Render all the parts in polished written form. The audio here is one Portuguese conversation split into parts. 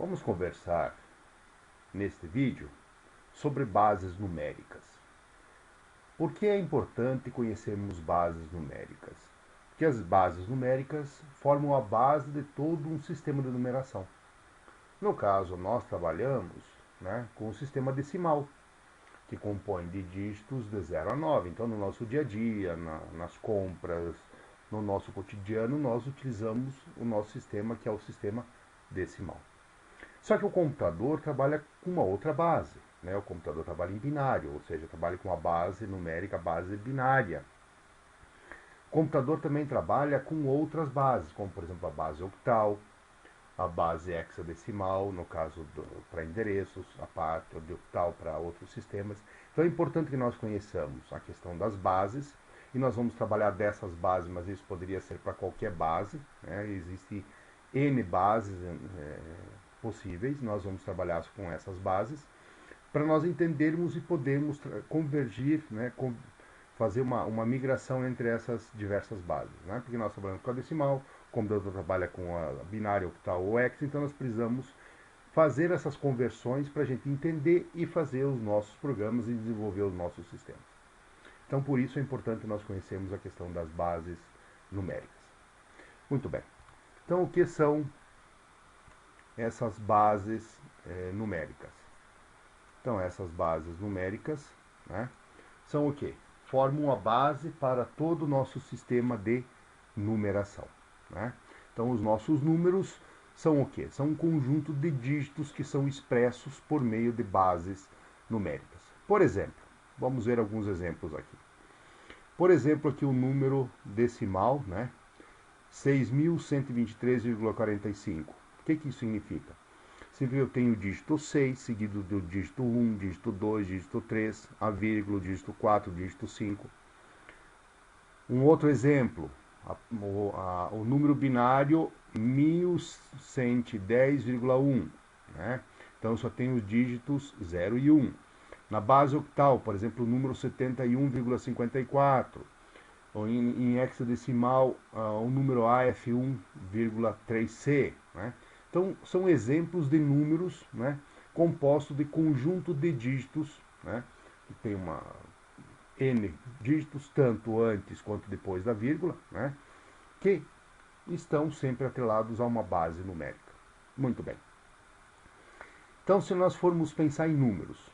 Vamos conversar neste vídeo sobre bases numéricas. Por que é importante conhecermos bases numéricas? Porque as bases numéricas formam a base de todo um sistema de numeração. No caso, nós trabalhamos com o sistema decimal, que compõe de dígitos de 0 a 9. Então, no nosso dia a dia, nas compras, no nosso cotidiano, nós utilizamos o nosso sistema, que é o sistema decimal. Só que o computador trabalha com uma outra base. O computador trabalha em binário, ou seja, trabalha com a base numérica, a base binária. O computador também trabalha com outras bases, como por exemplo a base octal, a base hexadecimal, no caso para endereços, a parte de octal para outros sistemas. Então é importante que nós conheçamos a questão das bases, e nós vamos trabalhar dessas bases, mas isso poderia ser para qualquer base. Existem N bases possíveis, nós vamos trabalhar com essas bases, para nós entendermos e podermos convergir, fazer uma migração entre essas diversas bases. Porque nós trabalhamos com a decimal, o computador trabalha com a binária, octal ou hex, então nós precisamos fazer essas conversões para a gente entender e fazer os nossos programas e desenvolver os nossos sistemas. Então, por isso é importante nós conhecermos a questão das bases numéricas. Muito bem. Então, o que são essas bases numéricas? Então, essas bases numéricas são o quê? Formam a base para todo o nosso sistema de numeração. Então, os nossos números são o quê? São um conjunto de dígitos que são expressos por meio de bases numéricas. Por exemplo, vamos ver alguns exemplos aqui. Por exemplo, aqui o número decimal, 6.123,45. O que isso significa? Significa que eu tenho o dígito 6, seguido do dígito 1, dígito 2, dígito 3, a vírgula, dígito 4, dígito 5. Um outro exemplo, o número binário 1110,1. Então eu só tenho os dígitos 0 e 1. Na base octal, por exemplo, o número 71,54. Ou em hexadecimal, o número AF1,3C. Então, são exemplos de números compostos de conjunto de dígitos, que tem N dígitos, tanto antes quanto depois da vírgula, que estão sempre atrelados a uma base numérica. Muito bem. Então, se nós formos pensar em números,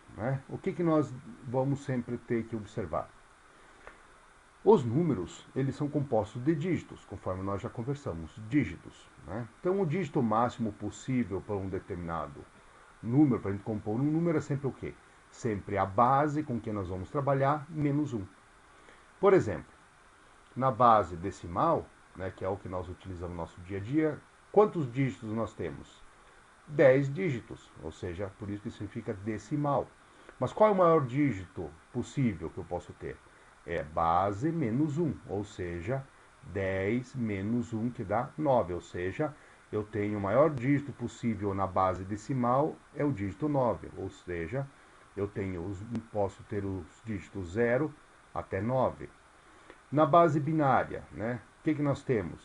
o que nós vamos sempre ter que observar? Os números, eles são compostos de dígitos, conforme nós já conversamos, dígitos. Então, o dígito máximo possível para um determinado número, para a gente compor um número, é sempre o quê? Sempre a base com que nós vamos trabalhar, menos 1. Por exemplo, na base decimal, que é o que nós utilizamos no nosso dia a dia, quantos dígitos nós temos? 10 dígitos, ou seja, por isso que significa decimal. Mas qual é o maior dígito possível que eu posso ter? É base menos 1, ou seja, 10 menos 1 que dá 9, ou seja, eu tenho o maior dígito possível na base decimal, é o dígito 9, ou seja, posso ter os dígitos 0 até 9. Na base binária, o que nós temos?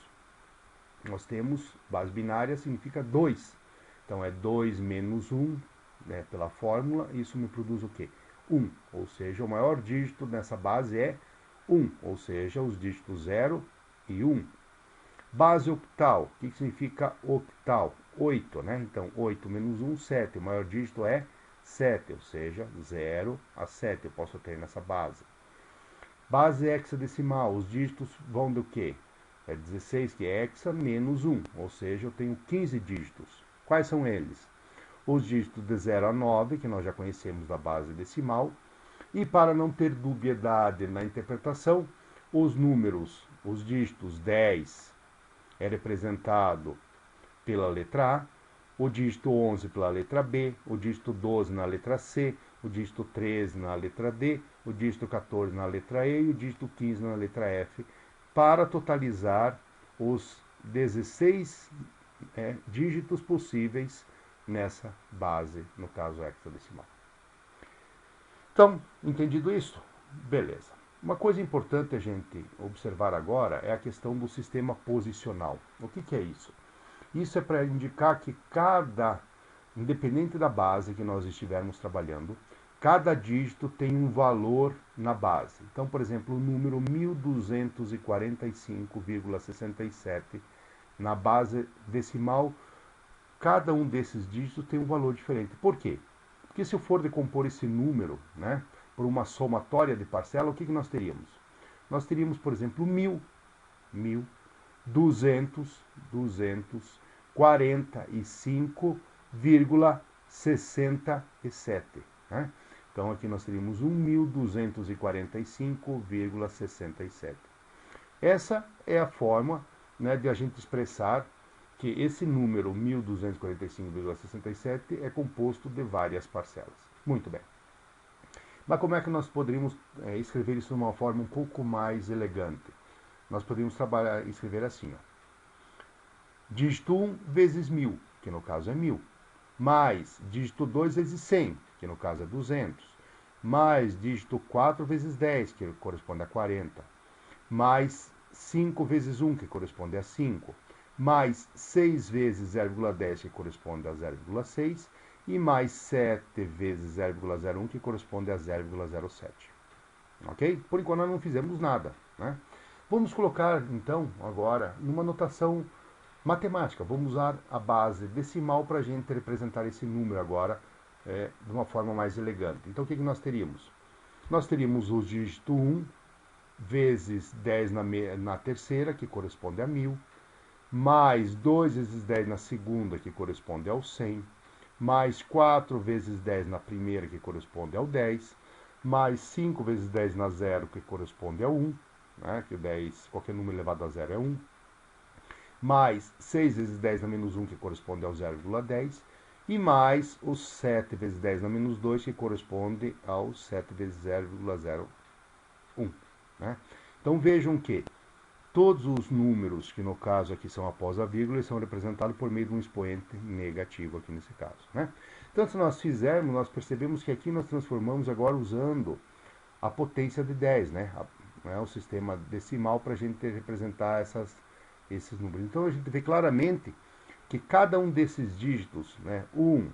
Nós temos, base binária significa 2, então é 2 menos 1, pela fórmula, isso me produz o quê? 1, ou seja, o maior dígito nessa base é 1, ou seja, os dígitos 0 e 1. Base octal, o que significa octal? 8, Então, 8 menos 1, 7. O maior dígito é 7, ou seja, 0 a 7 eu posso ter nessa base. Base hexadecimal, os dígitos vão do quê? É 16, que é hexa, menos 1, ou seja, eu tenho 15 dígitos. Quais são eles? Os dígitos de 0 a 9, que nós já conhecemos da base decimal, e para não ter dubiedade na interpretação, os números, os dígitos 10 é representado pela letra A, o dígito 11 pela letra B, o dígito 12 na letra C, o dígito 13 na letra D, o dígito 14 na letra E e o dígito 15 na letra F, para totalizar os 16 dígitos possíveis nessa base, no caso hexadecimal. Então, entendido isso? Beleza. Uma coisa importante a gente observar agora é a questão do sistema posicional. O que é isso? Isso é para indicar que cada independente da base que nós estivermos trabalhando, cada dígito tem um valor na base. Então, por exemplo, o número 1245,67 na base decimal, cada um desses dígitos tem um valor diferente. Por quê? Porque se eu for decompor esse número, né, por uma somatória de parcela, o que nós teríamos? Nós teríamos, por exemplo, 1.245,67. Né? Então aqui nós teríamos 1.245,67. Essa é a forma, né, de a gente expressar que esse número 1.245,67 é composto de várias parcelas. Muito bem. Mas como é que nós poderíamos escrever isso de uma forma um pouco mais elegante? Nós poderíamos escrever assim, ó. Dígito 1 vezes 1.000, que no caso é 1.000, mais dígito 2 vezes 100, que no caso é 200, mais dígito 4 vezes 10, que corresponde a 40, mais 5 vezes 1, que corresponde a 5, mais 6 vezes 0,10, que corresponde a 0,6, e mais 7 vezes 0,01, que corresponde a 0,07. Ok? Por enquanto nós não fizemos nada, né? Vamos colocar, então, agora, numa notação matemática. Vamos usar a base decimal para a gente representar esse número agora de uma forma mais elegante. Então, o que nós teríamos? Nós teríamos o dígito 1 vezes 10 na terceira, que corresponde a 1.000, mais 2 vezes 10 na segunda, que corresponde ao 100, mais 4 vezes 10 na primeira, que corresponde ao 10, mais 5 vezes 10 na zero, que corresponde ao 1, né, que o 10, qualquer número elevado a zero é 1, mais 6 vezes 10 na menos 1, que corresponde ao 0,10, e mais os 7 vezes 10 na menos 2, que corresponde ao 7 vezes 0,01. Né? Então vejam que todos os números, que no caso aqui são após a vírgula, são representados por meio de um expoente negativo aqui nesse caso. Né? Então, se nós fizermos, nós percebemos que aqui nós transformamos agora usando a potência de 10, né? O sistema decimal, para a gente representar esses números. Então, a gente vê claramente que cada um desses dígitos, né? 1,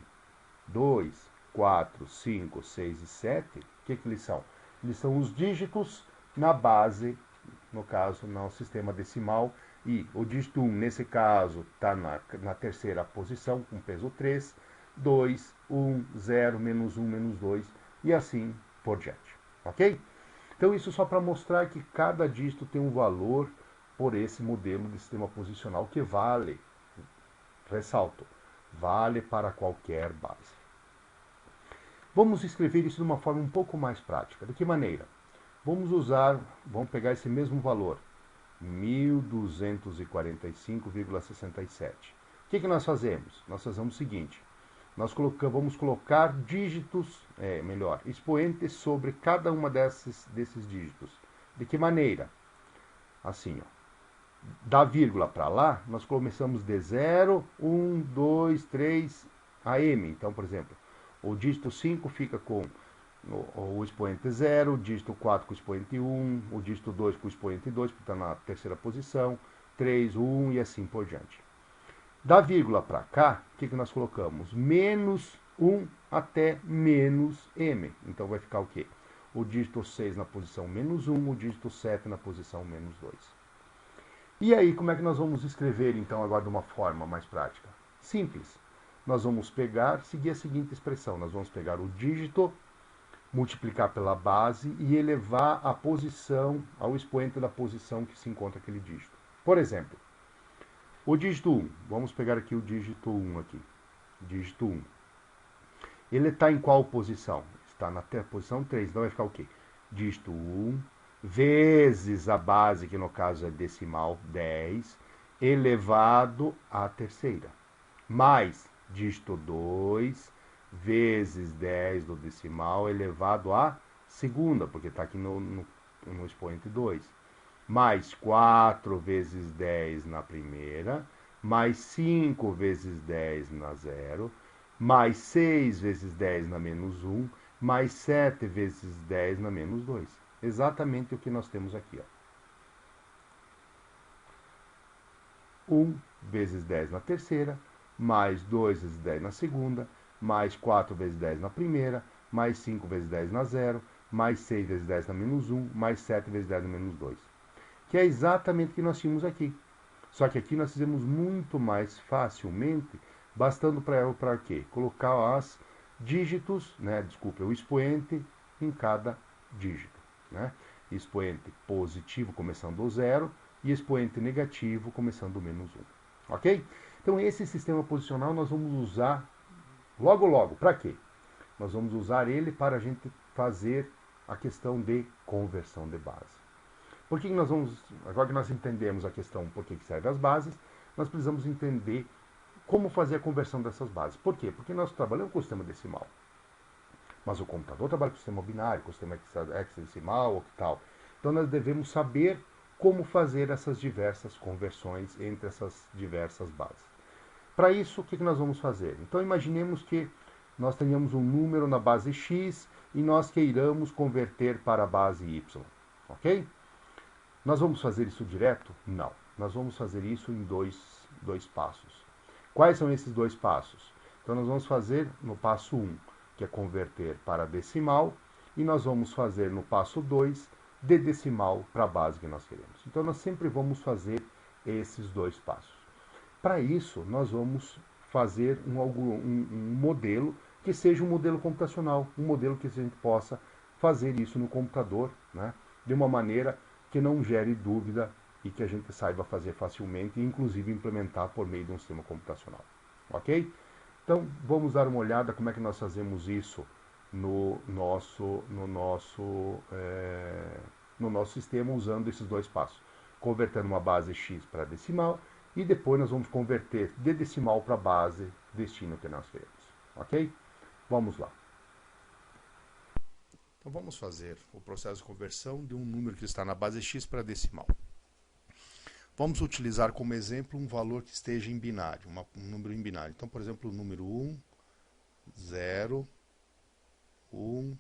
2, 4, 5, 6 e 7, o que eles são? Eles são os dígitos na base, no caso, no sistema decimal, e o dígito 1, nesse caso, está na terceira posição, com peso 3, 2, 1, 0, menos 1, menos 2, e assim por diante. Ok? Então, isso só para mostrar que cada dígito tem um valor por esse modelo de sistema posicional que vale, ressalto, vale para qualquer base. Vamos escrever isso de uma forma um pouco mais prática. De que maneira? Vamos pegar esse mesmo valor, 1.245,67. O que nós fazemos? Nós fazemos o seguinte, vamos colocar dígitos, expoentes sobre cada uma desses dígitos. De que maneira? Assim, ó. Da vírgula para lá, nós começamos de 0, 1, 2, 3, AM. Então, por exemplo, o dígito 5 fica com o expoente 0, o dígito 4 com o expoente 1, o dígito 2 com o expoente 2, porque está na terceira posição, 3, 1 e assim por diante. Da vírgula para cá, o que nós colocamos? Menos 1 até menos M. Então vai ficar o quê? O dígito 6 na posição menos 1, o dígito 7 na posição menos 2. E aí, como é que nós vamos escrever, então, agora de uma forma mais prática? Simples. Nós vamos seguir a seguinte expressão. Nós vamos pegar o dígito, multiplicar pela base e elevar a posição ao expoente da posição que se encontra aquele dígito. Por exemplo, o dígito 1. Vamos pegar aqui o dígito 1 aqui. Dígito 1. Ele está em qual posição? Está na posição 3. Então vai ficar o quê? Dígito 1 vezes a base, que no caso é decimal, 10, elevado à terceira, mais dígito 2 vezes 10 do decimal elevado à segunda, porque está aqui no expoente 2, mais 4 vezes 10 na primeira, mais 5 vezes 10 na zero, mais 6 vezes 10 na menos 1, mais 7 vezes 10 na menos 2. Exatamente o que nós temos aqui. Ó. 1 vezes 10 na terceira, mais 2 vezes 10 na segunda, mais 4 vezes 10 na primeira, mais 5 vezes 10 na zero, mais 6 vezes 10 na menos 1, mais 7 vezes 10 na menos 2. Que é exatamente o que nós tínhamos aqui. Só que aqui nós fizemos muito mais facilmente, bastando para quê? Colocar as dígitos, né, desculpa, o expoente em cada dígito. Né? Expoente positivo começando do zero e expoente negativo começando do menos 1. Ok? Então esse sistema posicional nós vamos usar logo logo. Para quê? Nós vamos usar ele para a gente fazer a questão de conversão de base. Por que nós vamos, agora que nós entendemos a questão por que servem as bases, nós precisamos entender como fazer a conversão dessas bases. Por quê? Porque nós trabalhamos com o sistema decimal. Mas o computador trabalha com o sistema binário, com o sistema hexadecimal, octal. Então nós devemos saber como fazer essas diversas conversões entre essas diversas bases. Para isso, o que nós vamos fazer? Então imaginemos que nós tenhamos um número na base x e nós queiramos converter para a base y. Ok? Nós vamos fazer isso direto? Não. Nós vamos fazer isso em dois passos. Quais são esses dois passos? Então nós vamos fazer no passo 1, que é converter para decimal, e nós vamos fazer no passo 2, de decimal para a base que nós queremos. Então nós sempre vamos fazer esses dois passos. Para isso, nós vamos fazer um modelo que seja um modelo computacional, um modelo que a gente possa fazer isso no computador, né, de uma maneira que não gere dúvida e que a gente saiba fazer facilmente e inclusive implementar por meio de um sistema computacional. Ok? Então, vamos dar uma olhada como é que nós fazemos isso no nosso sistema usando esses dois passos. Convertendo uma base x para decimal e depois nós vamos converter de decimal para a base destino que nós queremos. Ok? Vamos lá. Então vamos fazer o processo de conversão de um número que está na base x para decimal. Vamos utilizar como exemplo um valor que esteja em binário, um número em binário. Então, por exemplo, o número 1, 0, 1,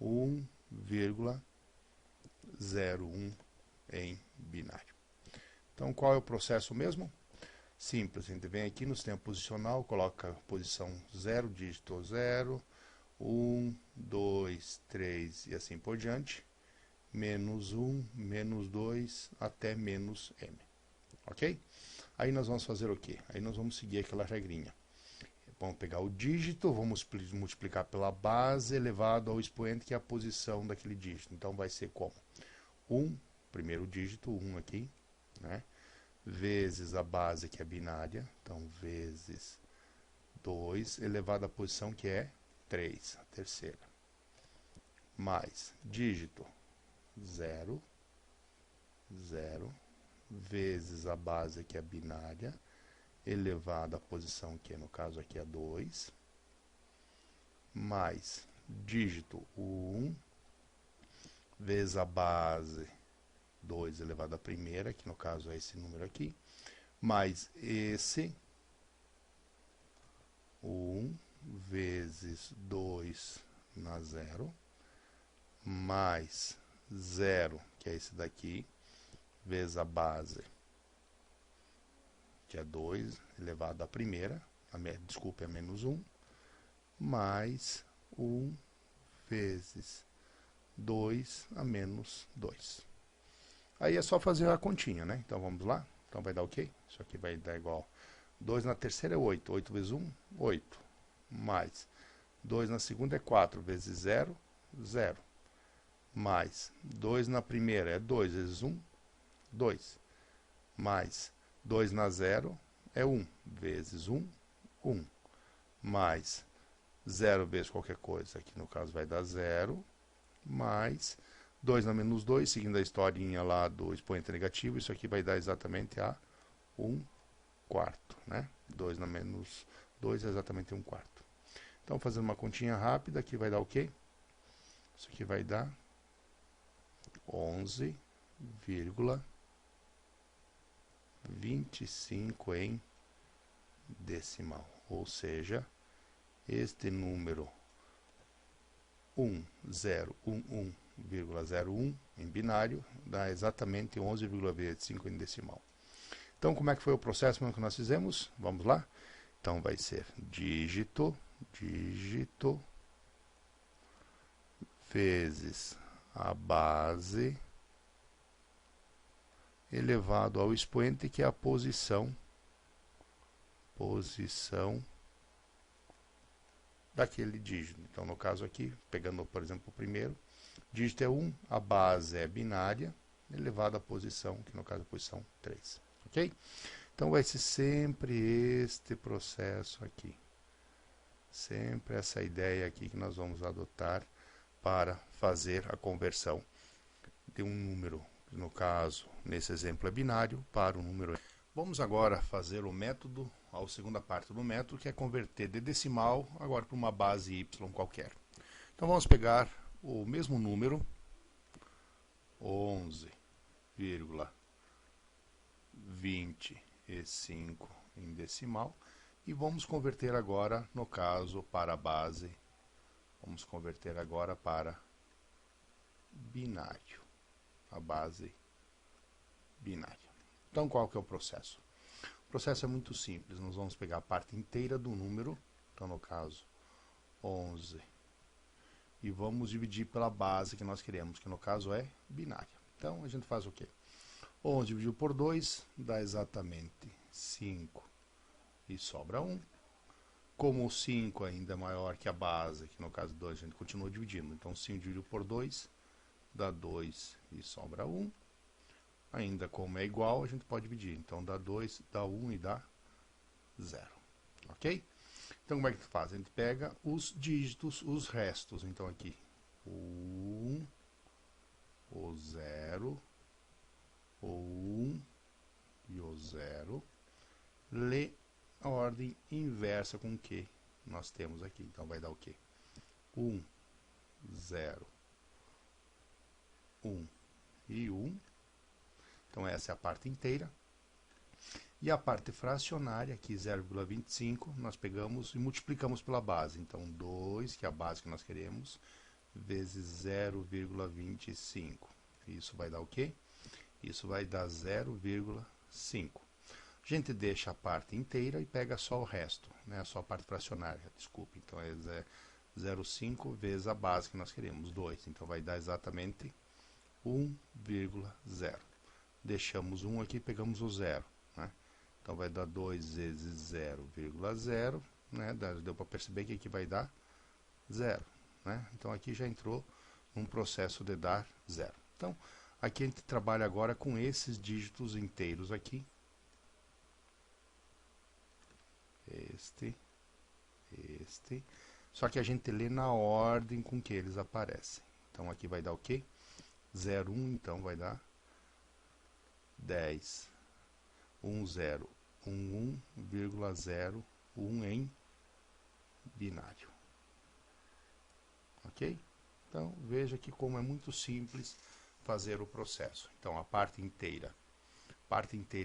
1,01 em binário. Então, qual é o processo mesmo? Simples, a gente vem aqui no sistema posicional, coloca a posição 0, dígito 0, 1, 2, 3 e assim por diante, menos 1, menos 2 até menos m. Ok? Aí nós vamos fazer o quê? Aí nós vamos seguir aquela regrinha. Vamos pegar o dígito, vamos multiplicar pela base elevado ao expoente, que é a posição daquele dígito. Então vai ser como? 1, primeiro dígito, 1 aqui, né? Vezes a base, que é binária, então vezes 2, elevado à posição que é 3, a terceira. Mais dígito 0, 0, vezes a base, que é binária, elevado à posição que no caso aqui é 2, mais dígito 1, vezes a base 2 elevado à primeira, que no caso é esse número aqui, mais esse 1 vezes 2 na 0, mais 0, que é esse daqui, vezes a base, que é 2 elevado à primeira, desculpe, é menos 1, mais 1 vezes 2 a menos 2. Aí é só fazer a continha, né? Então vamos lá. Então vai dar o quê? Isso aqui vai dar igual 2 na terceira é 8. 8 vezes 1, 8. Mais 2 na segunda é 4. Vezes 0, 0. Mais 2 na primeira é 2 vezes 1, 2. Mais 2 na 0 é 1. Vezes 1, 1. Mais 0 vezes qualquer coisa. Aqui no caso vai dar 0. Mais 2 na menos 2, seguindo a historinha lá do expoente negativo, isso aqui vai dar exatamente a 1 quarto, né? 2 na menos 2 é exatamente 1 quarto. Então, fazendo uma continha rápida, aqui vai dar o quê? Isso aqui vai dar 11,25 em decimal. Ou seja, este número 1011,01 em binário dá exatamente 11,25 em decimal. Então, como é que foi o processo que nós fizemos? Vamos lá? Então vai ser dígito vezes a base elevado ao expoente, que é a posição daquele dígito. Então, no caso aqui, pegando, por exemplo, o primeiro, dígito é 1, a base é binária, elevado à posição, que no caso é a posição 3. Ok? Então, vai ser sempre este processo aqui. Sempre essa ideia aqui que nós vamos adotar para fazer a conversão de um número, no caso, nesse exemplo é binário, para um número. Vamos agora fazer o método, a segunda parte do método, que é converter de decimal agora para uma base y qualquer. Então vamos pegar o mesmo número, 11,25 em decimal, e vamos converter agora, no caso, para a base. Vamos converter agora para binário, a base binária. Então, qual que é o processo? O processo é muito simples. Nós vamos pegar a parte inteira do número, então, no caso, 11, e vamos dividir pela base que nós queremos, que no caso é binária. Então, a gente faz o quê? 11 dividido por 2 dá exatamente 5 e sobra 1. Como o 5 ainda é maior que a base, que no caso 2 a gente continua dividindo, então 5 dividido por 2 dá 2 e sobra 1. Ainda como é igual, a gente pode dividir, então dá 2, dá 1 e dá 0. Ok? Então como é que faz? A gente pega os dígitos, os restos, então aqui o 1, o 0, o 1 e o 0, lê a ordem inversa com que nós temos aqui. Então vai dar o quê? 1, 0, 1 e 1. Então essa é a parte inteira. E a parte fracionária, aqui 0,25, nós pegamos e multiplicamos pela base. Então 2, que é a base que nós queremos, vezes 0,25. Isso vai dar o quê? Isso vai dar 0,5. A gente deixa a parte inteira e pega só o resto, né? Só a parte fracionária, desculpe. Então é 0,5 vezes a base que nós queremos, 2. Então vai dar exatamente 1,0. Deixamos 1 aqui e pegamos o 0. Né? Então vai dar 2 vezes 0,0. Né? Deu para perceber que aqui vai dar 0. Né? Então aqui já entrou num processo de dar 0. Então aqui a gente trabalha agora com esses dígitos inteiros aqui. Este. Só que a gente lê na ordem com que eles aparecem. Então aqui vai dar o quê? 0, 1, então vai dar 10. 1, 0, 1, 1,0, 1 em binário. Ok? Então veja que como é muito simples fazer o processo. Então a parte inteira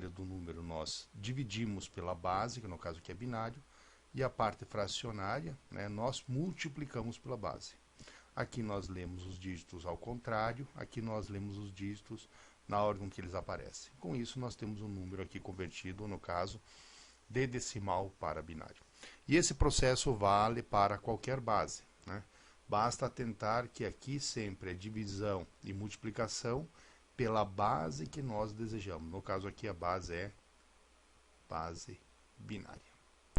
do número nós dividimos pela base, que no caso aqui é binário, e a parte fracionária, né, nós multiplicamos pela base. Aqui nós lemos os dígitos ao contrário, aqui nós lemos os dígitos na ordem que eles aparecem. Com isso nós temos um número aqui convertido, no caso, de decimal para binário. E esse processo vale para qualquer base. Né? Basta atentar que aqui sempre é divisão e multiplicação pela base que nós desejamos. No caso aqui a base é base binária.